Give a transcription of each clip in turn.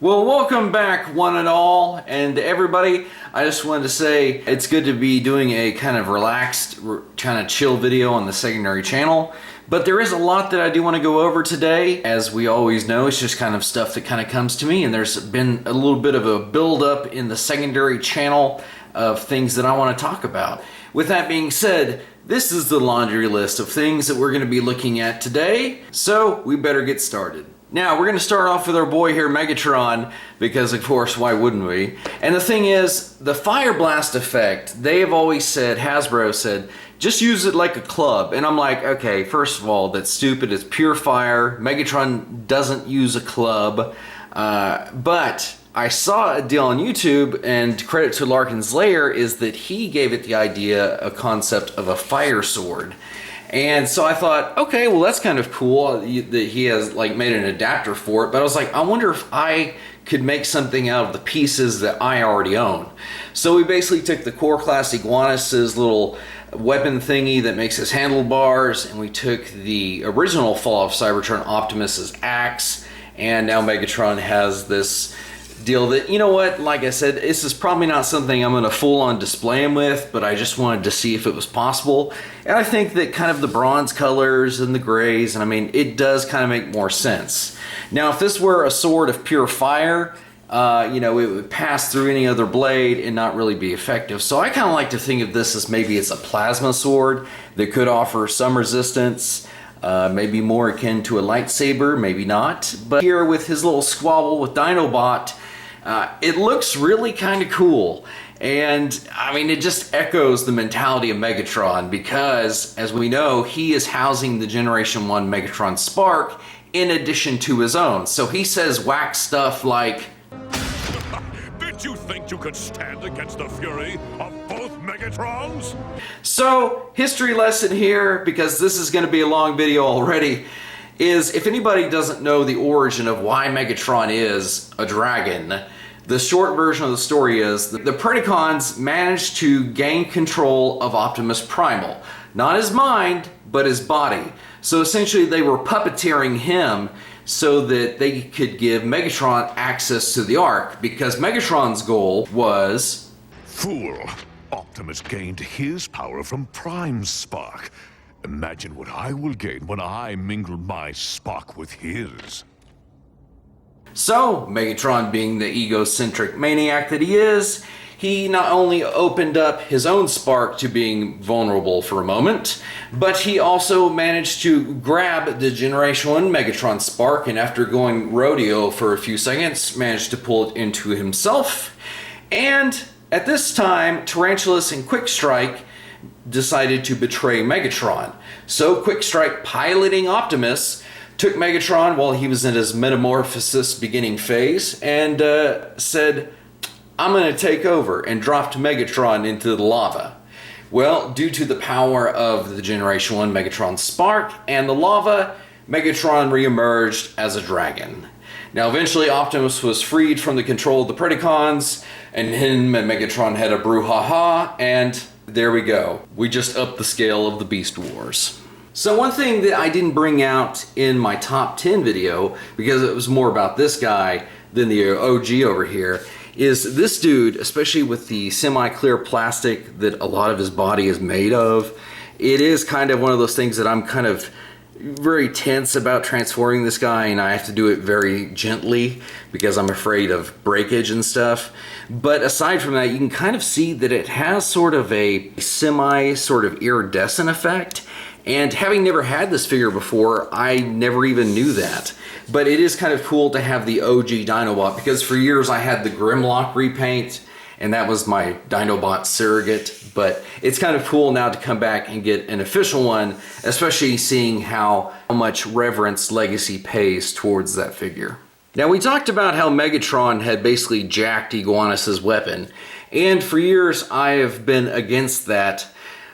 Well, welcome back one and all, and everybody. I just wanted to say it's good to be doing a kind of relaxed, kind of chill video on the secondary channel. But there is a lot that I do want to go over today. As we always know, it's just kind of stuff that kind of comes to me, and there's been a little bit of a build-up in the secondary channel of things that I want to talk about. With that being said, this is the laundry list of things that we're going to be looking at today, so we better get started. Now, we're going to start off with our boy here, Megatron, because of course, why wouldn't we? And the thing is, the Fire Blast effect, they have always said, Hasbro said, just use it like a club. And I'm like, okay, first of all, that's stupid, it's pure fire. Megatron doesn't use a club. But I saw a deal on YouTube, and credit to Larkin's Lair, is that he gave it the idea, a concept of a fire sword. And so I thought, okay, well that's kind of cool that he has like made an adapter for it, but I was like, I wonder if I could make something out of the pieces that I already own. So we basically took the Core Class Iguanus's little weapon thingy that makes his handlebars, and we took the original Fall of Cybertron Optimus's axe, and now Megatron has this deal that, you know what, like I said, this is probably not something I'm going to full on display him with, but I just wanted to see if it was possible. And I think that kind of the bronze colors and the grays, and I mean, it does kind of make more sense. Now, if this were a sword of pure fire, you know, it would pass through any other blade and not really be effective. So I kind of like to think of this as maybe it's a plasma sword that could offer some resistance. Maybe more akin to a lightsaber, maybe not. But here with his little squabble with Dinobot, it looks really kind of cool. And I mean, it just echoes the mentality of Megatron because, as we know, he is housing the Generation 1 Megatron Spark in addition to his own. So he says whack stuff like, "Did you think you could stand against the fury of both Megatrons?" So, history lesson here, because this is going to be a long video already, is if anybody doesn't know the origin of why Megatron is a dragon, the short version of the story is that the Predacons managed to gain control of Optimus Primal. Not his mind, but his body. So essentially they were puppeteering him so that they could give Megatron access to the Ark, because Megatron's goal was... Fool! Optimus gained his power from Prime's spark. Imagine what I will gain when I mingle my spark with his. So, Megatron, being the egocentric maniac that he is, he not only opened up his own spark to being vulnerable for a moment, but he also managed to grab the Generation 1 Megatron spark, and after going rodeo for a few seconds, managed to pull it into himself. And at this time, Tarantulas and Quickstrike decided to betray Megatron. So Quickstrike, piloting Optimus, took Megatron while he was in his metamorphosis beginning phase and said, "I'm going to take over," and dropped Megatron into the lava. Well, due to the power of the Generation 1 Megatron Spark and the lava, Megatron reemerged as a dragon. Now, eventually Optimus was freed from the control of the Predacons, and him and Megatron had a brouhaha, and there we go. We just upped the scale of the Beast Wars. So one thing that I didn't bring out in my top 10 video, because it was more about this guy than the OG over here, is this dude, especially with the semi-clear plastic that a lot of his body is made of. It is kind of one of those things that I'm kind of very tense about transforming this guy, and I have to do it very gently because I'm afraid of breakage and stuff. But aside from that, you can kind of see that it has sort of a semi sort of iridescent effect. And having never had this figure before, I never even knew that. But it is kind of cool to have the OG Dinobot, because for years I had the Grimlock repaint, and that was my Dinobot surrogate. But it's kind of cool now to come back and get an official one, especially seeing how much reverence Legacy pays towards that figure. Now, we talked about how Megatron had basically jacked Iguanus's weapon, and for years I have been against that.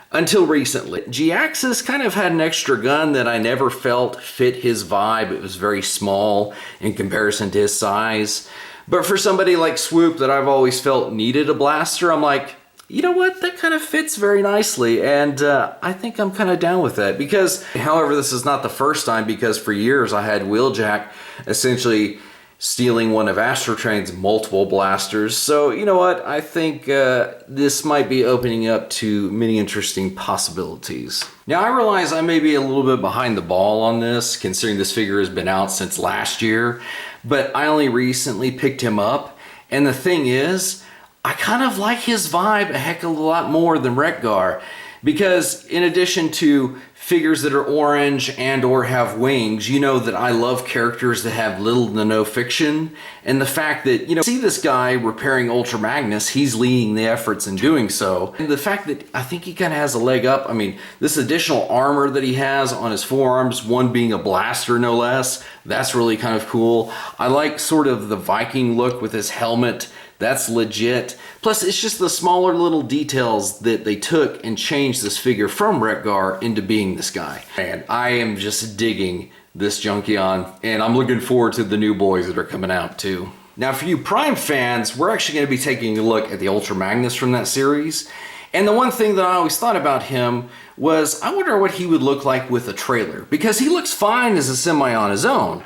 Until recently. G-Axis kind of had an extra gun that I never felt fit his vibe. It was very small in comparison to his size. But for somebody like Swoop that I've always felt needed a blaster, I'm like, you know what, that kind of fits very nicely, and I think I'm kind of down with that. Because, however, this is not the first time, because for years I had Wheeljack essentially stealing one of Astrotrain's multiple blasters. So, you know what? I think this might be opening up to many interesting possibilities. Now, I realize I may be a little bit behind the ball on this, considering this figure has been out since last year, but I only recently picked him up. And the thing is, I kind of like his vibe a heck of a lot more than Wreck-Gar, because in addition to figures that are orange and or have wings, you know that I love characters that have little to no fiction. And the fact that, you know, see this guy repairing Ultra Magnus, he's leading the efforts in doing so. And the fact that I think he kind of has a leg up. I mean, this additional armor that he has on his forearms, one being a blaster no less, that's really kind of cool. I like sort of the Viking look with his helmet. That's legit. Plus, it's just the smaller little details that they took and changed this figure from Wreck-Gar into being this guy. And I am just digging this Junkion, and I'm looking forward to the new boys that are coming out too. Now, for you Prime fans, we're actually going to be taking a look at the Ultra Magnus from that series. And the one thing that I always thought about him was, I wonder what he would look like with a trailer, because he looks fine as a semi on his own.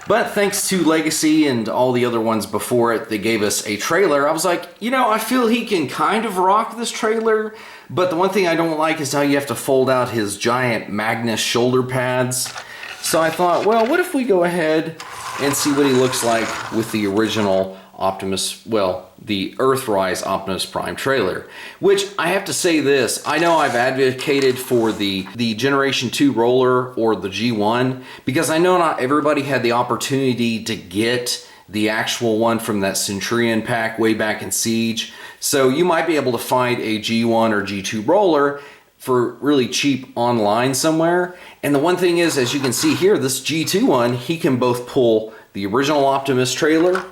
But thanks to Legacy and all the other ones before it, they gave us a trailer. I was like, you know, I feel he can kind of rock this trailer, but the one thing I don't like is how you have to fold out his giant Magnus shoulder pads. So I thought, well, what if we go ahead and see what he looks like with the original Optimus, well, the Earthrise Optimus Prime trailer. Which, I have to say this, I know I've advocated for the Generation 2 roller or the G1, because I know not everybody had the opportunity to get the actual one from that Centurion pack way back in Siege. So you might be able to find a G1 or G2 roller for really cheap online somewhere. And the one thing is, as you can see here, this G2 one, he can both pull the original Optimus trailer,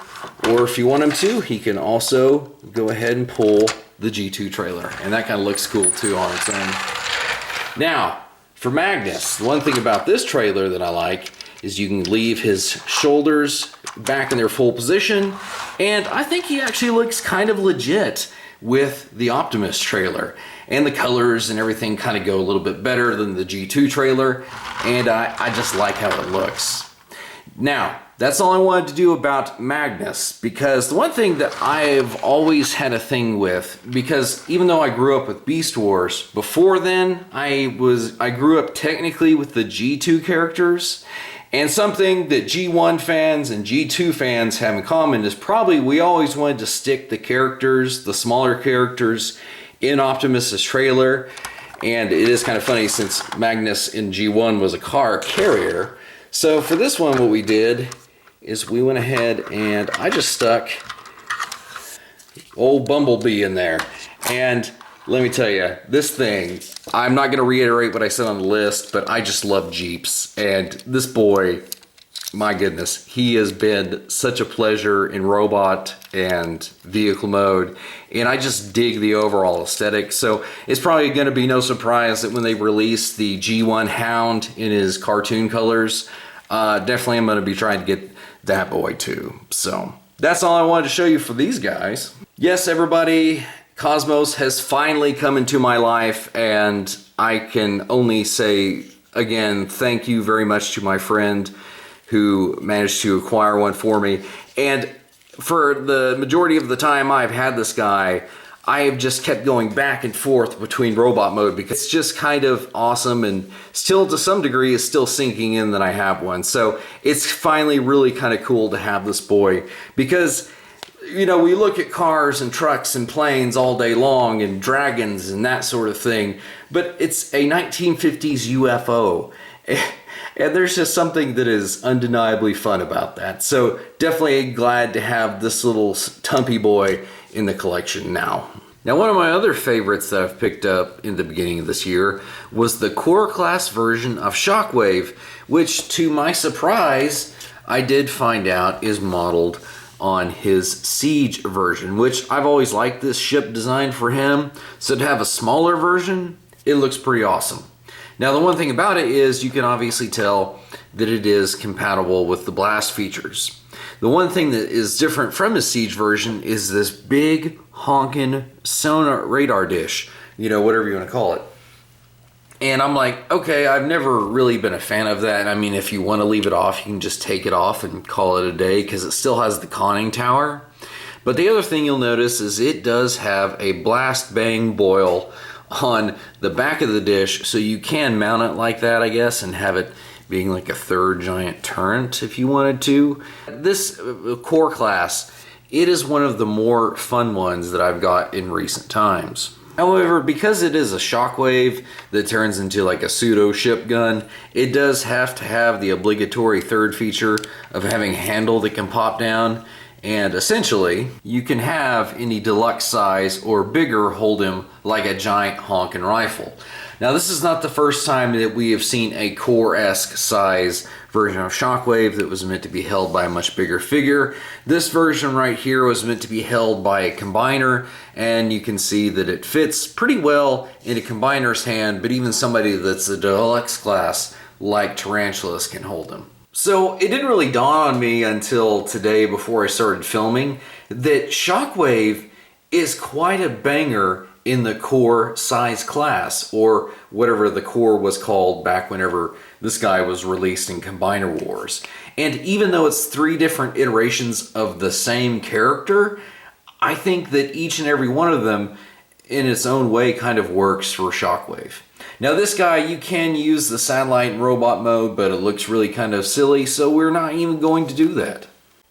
or if you want him to, he can also go ahead and pull the G2 trailer. And that kind of looks cool too on its own. Now, for Magnus, the one thing about this trailer that I like is you can leave his shoulders back in their full position. And I think he actually looks kind of legit with the Optimus trailer. And the colors and everything kind of go a little bit better than the G2 trailer. And I just like how it looks. Now, that's all I wanted to do about Magnus, because the one thing that I've always had a thing with, because even though I grew up with Beast Wars, before then I grew up technically with the G2 characters, and something that G1 fans and G2 fans have in common is probably we always wanted to stick the characters, the smaller characters, in Optimus's trailer. And it is kind of funny, since Magnus in G1 was a car carrier. So for this one, what we did is we went ahead and I just stuck old Bumblebee in there. And let me tell you, this thing, I'm not going to reiterate what I said on the list, but I just love Jeeps. And this boy, my goodness, he has been such a pleasure in robot and vehicle mode. And I just dig the overall aesthetic. So it's probably going to be no surprise that when they release the G1 Hound in his cartoon colors, definitely I'm going to be trying to get that boy too. So that's all I wanted to show you for these guys. Yes, everybody, Cosmos has finally come into my life, and I can only say again, thank you very much to my friend who managed to acquire one for me. And for the majority of the time I've had this guy, I have just kept going back and forth between robot mode, because it's just kind of awesome, and still to some degree is still sinking in that I have one. So it's finally really kind of cool to have this boy, because, you know, we look at cars and trucks and planes all day long and dragons and that sort of thing, but it's a 1950s UFO. And there's just something that is undeniably fun about that. So definitely glad to have this little Tumpy boy in the collection now. Now, one of my other favorites that I've picked up in the beginning of this year was the core class version of Shockwave, which to my surprise, I did find out is modeled on his Siege version, which I've always liked this ship design for him. So to have a smaller version, it looks pretty awesome. Now, the one thing about it is you can obviously tell that it is compatible with the blast features. The one thing that is different from his Siege version is this big honkin' sonar radar dish, you know, whatever you want to call it. And I'm like, okay, I've never really been a fan of that. I mean, if you want to leave it off, you can just take it off and call it a day because it still has the conning tower. But the other thing you'll notice is it does have a blast bang boil on the back of the dish, so you can mount it like that, I guess, and have it being like a third giant turret if you wanted to. This core class, it is one of the more fun ones that I've got in recent times. However, because it is a shockwave that turns into like a pseudo ship gun, it does have to have the obligatory third feature of having a handle that can pop down. And essentially, you can have any deluxe size or bigger hold him like a giant honking rifle. Now, this is not the first time that we have seen a core-esque size version of Shockwave that was meant to be held by a much bigger figure. This version right here was meant to be held by a combiner, and you can see that it fits pretty well in a combiner's hand, but even somebody that's a deluxe class like Tarantulas can hold him. So it didn't really dawn on me until today before I started filming that Shockwave is quite a banger in the core size class, or whatever the core was called back whenever this guy was released in Combiner Wars. And even though it's 3 different iterations of the same character, I think that each and every one of them in its own way kind of works for Shockwave. Now this guy, you can use the satellite and robot mode, but it looks really kind of silly, so we're not even going to do that.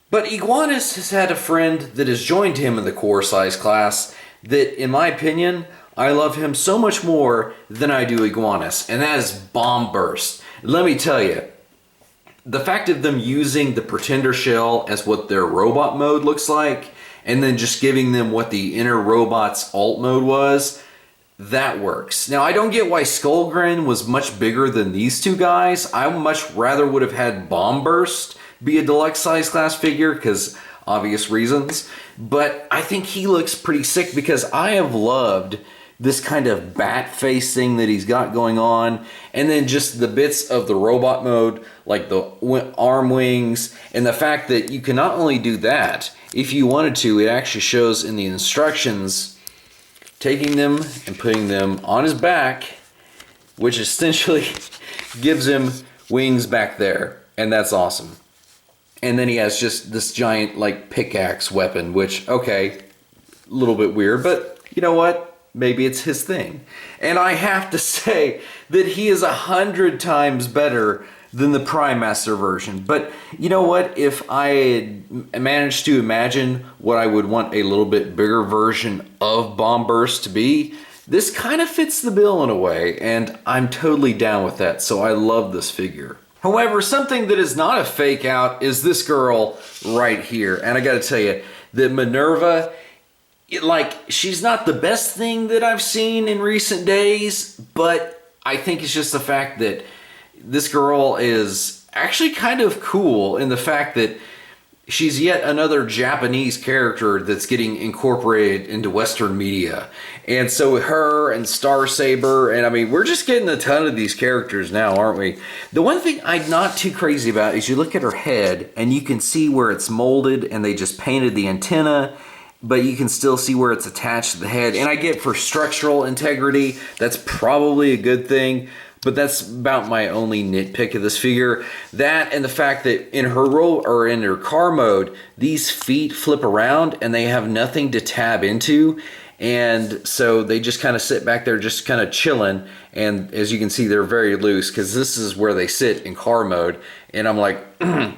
But Iguanus has had a friend that has joined him in the core size class that, in my opinion, I love him so much more than I do Iguanus, and that is Bomb Burst. Let me tell you, the fact of them using the Pretender shell as what their robot mode looks like, and then just giving them what the inner robot's alt mode was, that works. Now, I don't get why Skullgrin was much bigger than these two guys. I much rather would have had Bomb Burst be a deluxe size class figure, because obvious reasons, but I think he looks pretty sick because I have loved this kind of bat face thing that he's got going on, and then just the bits of the robot mode like the arm wings, and the fact that you can not only do that, if you wanted to, it actually shows in the instructions taking them and putting them on his back, which essentially gives him wings back there, and that's awesome. And then he has just this giant, like, pickaxe weapon, which, okay, a little bit weird, but you know what? Maybe it's his thing. And I have to say that he is 100 times better than the Prime Master version. But you know what? If I had managed to imagine what I would want a little bit bigger version of Bomb Burst to be, this kind of fits the bill in a way, and I'm totally down with that, so I love this figure. However, something that is not a fake out is this girl right here. And I gotta tell you, that Minerva, she's not the best thing that I've seen in recent days, but I think it's just the fact that this girl is actually kind of cool in the fact that she's yet another Japanese character that's getting incorporated into Western media. And so her and Star Saber, and I mean, we're just getting a ton of these characters now, aren't we? The one thing I'm not too crazy about is you look at her head and you can see where it's molded and they just painted the antenna, but you can still see where it's attached to the head. And I get for structural integrity, that's probably a good thing. But that's about my only nitpick of this figure. That and the fact that in her in her car mode, these feet flip around and they have nothing to tab into. And so they just kind of sit back there just kind of chilling. And as you can see, they're very loose because this is where they sit in car mode. And I'm like,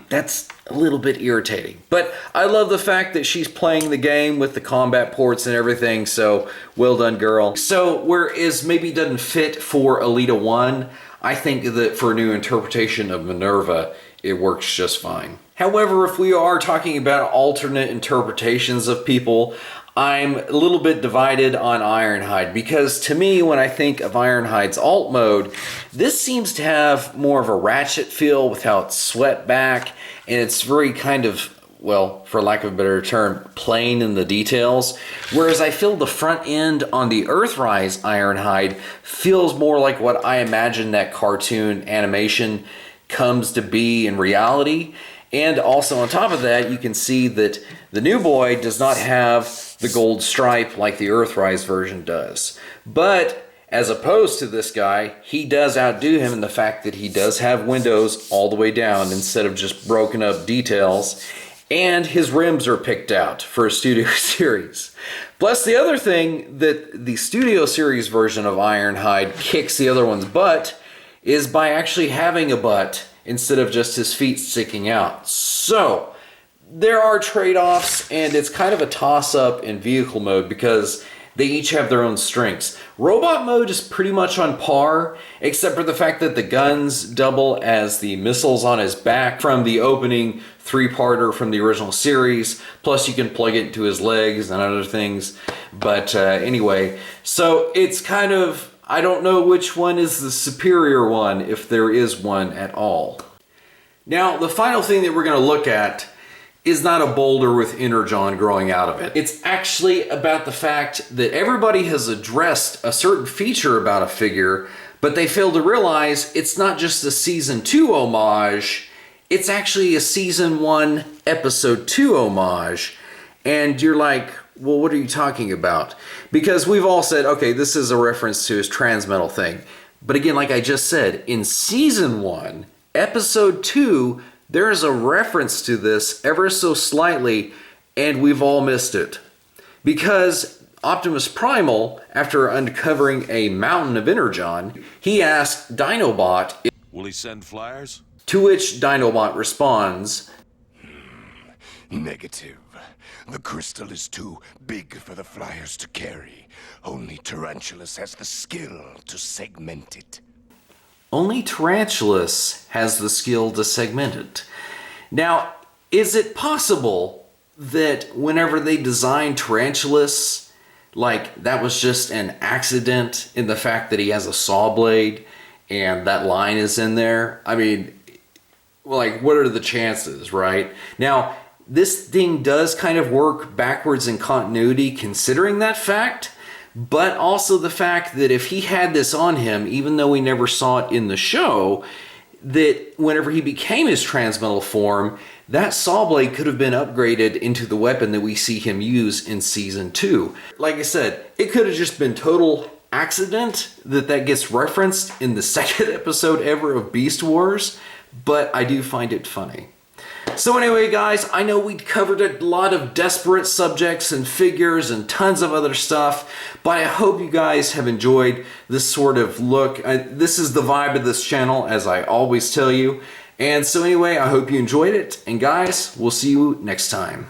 that's a little bit irritating. But I love the fact that she's playing the game with the combat ports and everything. So well done, girl. So whereas maybe doesn't fit for Elita 1, I think that for a new interpretation of Minerva, it works just fine. However, if we are talking about alternate interpretations of people, I'm a little bit divided on Ironhide, because to me, when I think of Ironhide's alt mode, this seems to have more of a ratchet feel with how it's swept back, and it's very kind of, well, for lack of a better term, plain in the details. Whereas I feel the front end on the Earthrise Ironhide feels more like what I imagine that cartoon animation comes to be in reality. And also on top of that, you can see that the new boy does not have the gold stripe like the Earthrise version does. But As opposed to this guy, he does outdo him in the fact that he does have windows all the way down instead of just broken up details. And his rims are picked out for a studio series. Plus, the other thing that the studio series version of Ironhide kicks the other one's butt is by actually having a butt instead of just his feet sticking out. So, there are trade-offs, and it's kind of a toss-up in vehicle mode because they each have their own strengths. Robot mode is pretty much on par, except for the fact that the guns double as the missiles on his back from the opening three-parter from the original series. Plus you can plug it into his legs and other things. But anyway, so it's kind of, I don't know which one is the superior one, if there is one at all. Now, the final thing that we're going to look at is not a boulder with energon growing out of it. It's actually about the fact that everybody has addressed a certain feature about a figure, but they fail to realize it's not just a Season 2 homage, it's actually a Season 1, Episode 2 homage. And you're like, well, what are you talking about? Because we've all said, okay, this is a reference to his transmetal thing. But again, like I just said, in Season 1, Episode 2, there is a reference to this ever so slightly, and we've all missed it. Because Optimus Primal, after uncovering a mountain of energon, he asks Dinobot, Will he send flyers? to which Dinobot responds, Negative. The crystal is too big for the flyers to carry. Only Tarantulas has the skill to segment it. only Tarantulas has the skill to segment it. Now, is it possible that whenever they designed Tarantulas, like that was just an accident in the fact that he has a saw blade and that line is in there? I mean, like, what are the chances, right? Now, this thing does kind of work backwards in continuity considering that fact, but also the fact that if he had this on him, even though we never saw it in the show, that whenever he became his transmetal form, that saw blade could have been upgraded into the weapon that we see him use in Season 2. Like I said, it could have just been total accident that that gets referenced in the second episode ever of Beast Wars, but I do find it funny. So anyway, guys, I know we covered a lot of desperate subjects and figures and tons of other stuff, but I hope you guys have enjoyed this sort of look. This is the vibe of this channel, as I always tell you. And so anyway, I hope you enjoyed it. And guys, we'll see you next time.